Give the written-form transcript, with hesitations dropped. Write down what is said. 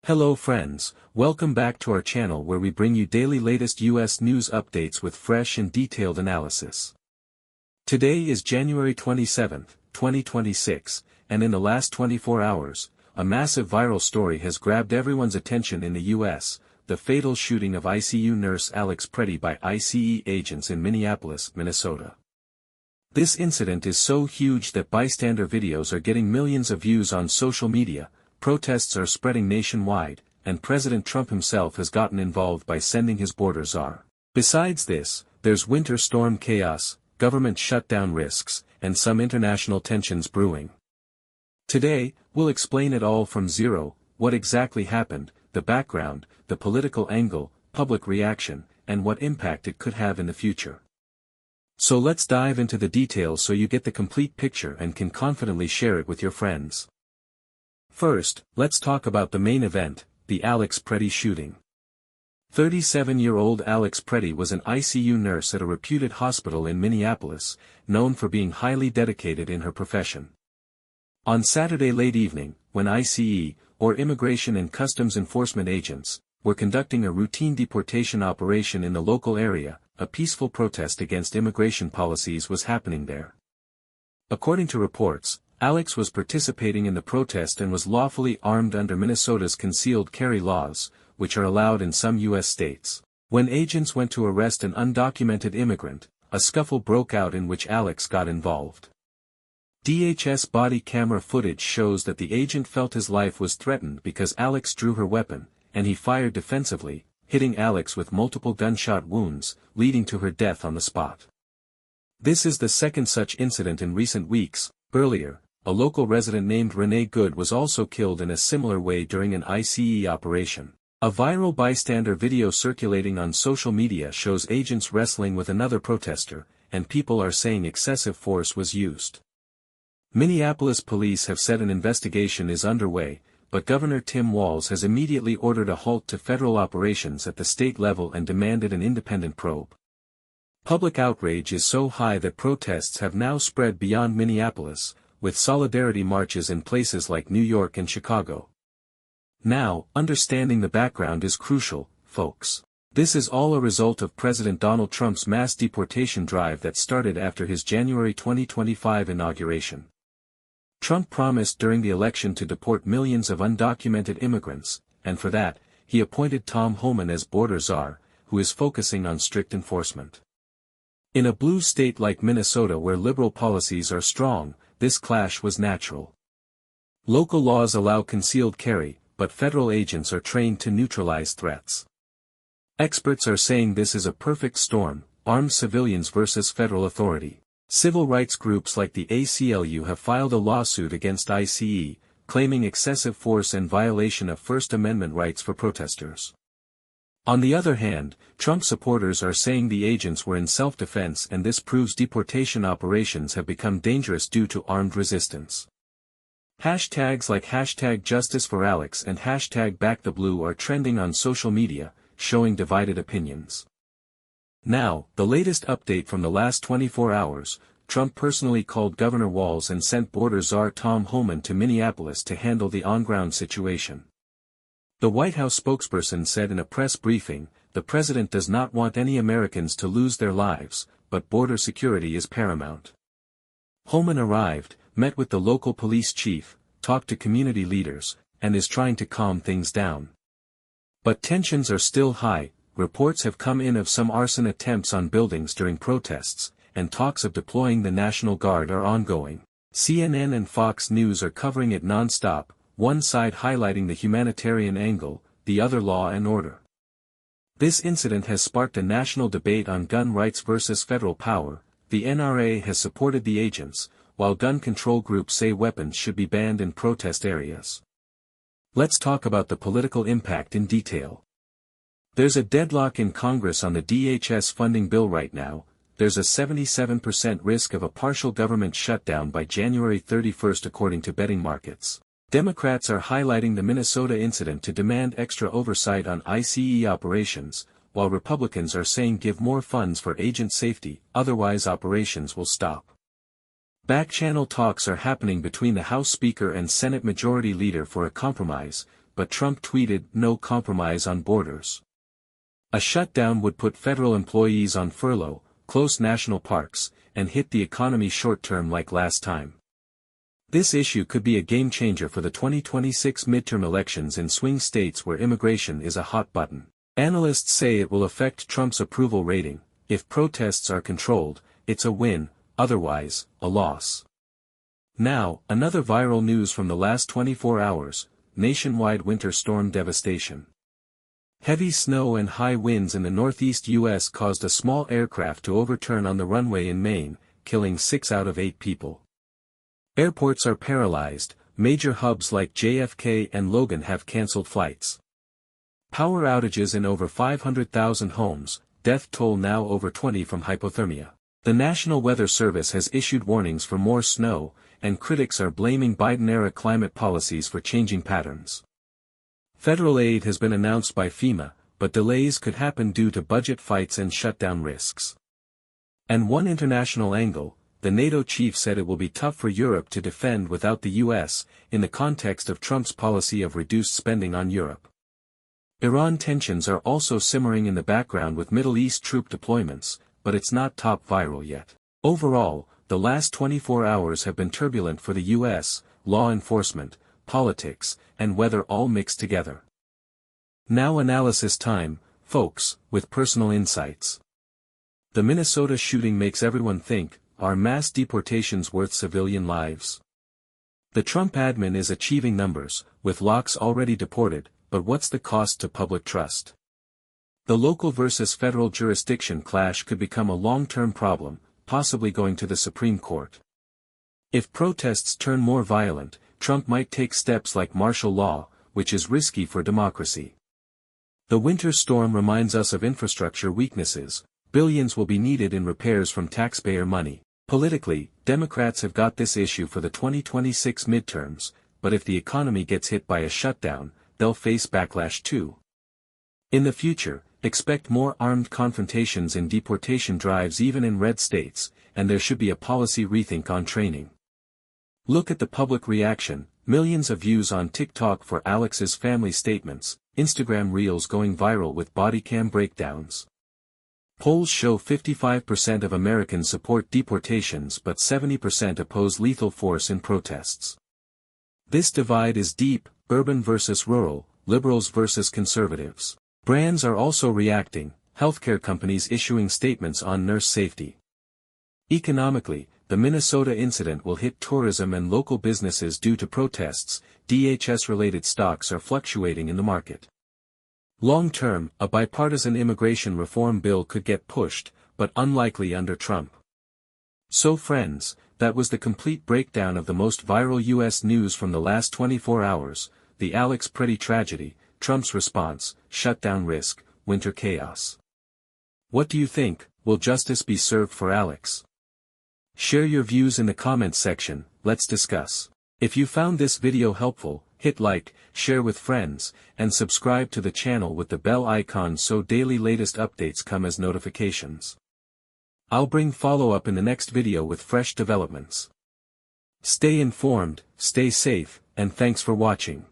Hello friends, welcome back to our channel where we bring you daily latest US news updates with fresh and detailed analysis. Today is January 27, 2026, and in the last 24 hours, a massive viral story has grabbed everyone's attention in the US, the fatal shooting of ICU Nurse Alex Pretti by ICE agents in Minneapolis, Minnesota. This incident is so huge that bystander videos are getting millions of views on social media. Protests are spreading nationwide, and President Trump himself has gotten involved by sending his border czar. Besides this, there's winter storm chaos, government shutdown risks, and some international tensions brewing. Today, we'll explain it all from zero: what exactly happened, the background, the political angle, public reaction, and what impact it could have in the future. So let's dive into the details so you get the complete picture and can confidently share it with your friends. First, let's talk about the main event, the Alex Pretti shooting. 37-year-old Alex Pretti was an ICU nurse at a reputed hospital in Minneapolis, known for being highly dedicated in her profession. On Saturday late evening, when ICE, or Immigration and Customs Enforcement agents, were conducting a routine deportation operation in the local area, a peaceful protest against immigration policies was happening there. According to reports, Alex was participating in the protest and was lawfully armed under Minnesota's concealed carry laws, which are allowed in some U.S. states. When agents went to arrest an undocumented immigrant, a scuffle broke out in which Alex got involved. DHS body camera footage shows that the agent felt his life was threatened because Alex drew her weapon, and he fired defensively, hitting Alex with multiple gunshot wounds, leading to her death on the spot. This is the second such incident in recent weeks. Earlier, a local resident named Renee Good was also killed in a similar way during an ICE operation. A viral bystander video circulating on social media shows agents wrestling with another protester, and people are saying excessive force was used. Minneapolis police have said an investigation is underway, but Governor Tim Walz has immediately ordered a halt to federal operations at the state level and demanded an independent probe. Public outrage is so high that protests have now spread beyond Minneapolis, with solidarity marches in places like New York and Chicago. Now, understanding the background is crucial, folks. This is all a result of President Donald Trump's mass deportation drive that started after his January 2025 inauguration. Trump promised during the election to deport millions of undocumented immigrants, and for that, he appointed Tom Homan as border czar, who is focusing on strict enforcement. In a blue state like Minnesota where liberal policies are strong, this clash was natural. Local laws allow concealed carry, but federal agents are trained to neutralize threats. Experts are saying this is a perfect storm: armed civilians versus federal authority. Civil rights groups like the ACLU have filed a lawsuit against ICE, claiming excessive force and violation of First Amendment rights for protesters. On the other hand, Trump supporters are saying the agents were in self-defense, and this proves deportation operations have become dangerous due to armed resistance. Hashtags like #JusticeForAlex and #BackTheBlue are trending on social media, showing divided opinions. Now, the latest update from the last 24 hours, Trump personally called Governor Walz and sent border czar Tom Homan to Minneapolis to handle the on-ground situation. The White House spokesperson said in a press briefing, "The president does not want any Americans to lose their lives, but border security is paramount." Homan arrived, met with the local police chief, talked to community leaders, and is trying to calm things down. But tensions are still high. Reports have come in of some arson attempts on buildings during protests, and talks of deploying the National Guard are ongoing. CNN and Fox News are covering it non-stop, one side highlighting the humanitarian angle, the other law and order. This incident has sparked a national debate on gun rights versus federal power. The NRA has supported the agents, while gun control groups say weapons should be banned in protest areas. Let's talk about the political impact in detail. There's a deadlock in Congress on the DHS funding bill right now. There's a 77% risk of a partial government shutdown by January 31 according to betting markets. Democrats are highlighting the Minnesota incident to demand extra oversight on ICE operations, while Republicans are saying give more funds for agent safety, otherwise operations will stop. Back-channel talks are happening between the House Speaker and Senate Majority Leader for a compromise, but Trump tweeted no compromise on borders. A shutdown would put federal employees on furlough, close national parks, and hit the economy short-term like last time. This issue could be a game-changer for the 2026 midterm elections in swing states where immigration is a hot button. Analysts say it will affect Trump's approval rating. If protests are controlled, it's a win, otherwise, a loss. Now, another viral news from the last 24 hours, nationwide winter storm devastation. Heavy snow and high winds in the northeast U.S. caused a small aircraft to overturn on the runway in Maine, killing 6 out of 8 people. Airports are paralyzed, major hubs like JFK and Logan have canceled flights. Power outages in over 500,000 homes, death toll now over 20 from hypothermia. The National Weather Service has issued warnings for more snow, and critics are blaming Biden-era climate policies for changing patterns. Federal aid has been announced by FEMA, but delays could happen due to budget fights and shutdown risks. And one international angle, the NATO chief said it will be tough for Europe to defend without the US, in the context of Trump's policy of reduced spending on Europe. Iran tensions are also simmering in the background with Middle East troop deployments, but it's not top viral yet. Overall, the last 24 hours have been turbulent for the US, law enforcement, politics, and weather all mixed together. Now analysis time, folks, with personal insights. The Minnesota shooting makes everyone think, are mass deportations worth civilian lives? The Trump admin is achieving numbers, with lakhs already deported, but what's the cost to public trust? The local versus federal jurisdiction clash could become a long-term problem, possibly going to the Supreme Court. If protests turn more violent, Trump might take steps like martial law, which is risky for democracy. The winter storm reminds us of infrastructure weaknesses. Billions will be needed in repairs from taxpayer money. Politically, Democrats have got this issue for the 2026 midterms, but if the economy gets hit by a shutdown, they'll face backlash too. In the future, expect more armed confrontations in deportation drives even in red states, and there should be a policy rethink on training. Look at the public reaction, millions of views on TikTok for Alex's family statements, Instagram reels going viral with body cam breakdowns. Polls show 55% of Americans support deportations but 70% oppose lethal force in protests. This divide is deep, urban versus rural, liberals versus conservatives. Brands are also reacting, healthcare companies issuing statements on nurse safety. Economically, the Minnesota incident will hit tourism and local businesses due to protests. DHS-related stocks are fluctuating in the market. Long-term, a bipartisan immigration reform bill could get pushed, but unlikely under Trump. So friends, that was the complete breakdown of the most viral U.S. news from the last 24 hours, the Alex Pretti tragedy, Trump's response, shutdown risk, winter chaos. What do you think? Will justice be served for Alex? Share your views in the comments section, let's discuss. If you found this video helpful, hit like, share with friends, and subscribe to the channel with the bell icon so daily latest updates come as notifications. I'll bring follow-up in the next video with fresh developments. Stay informed, stay safe, and thanks for watching.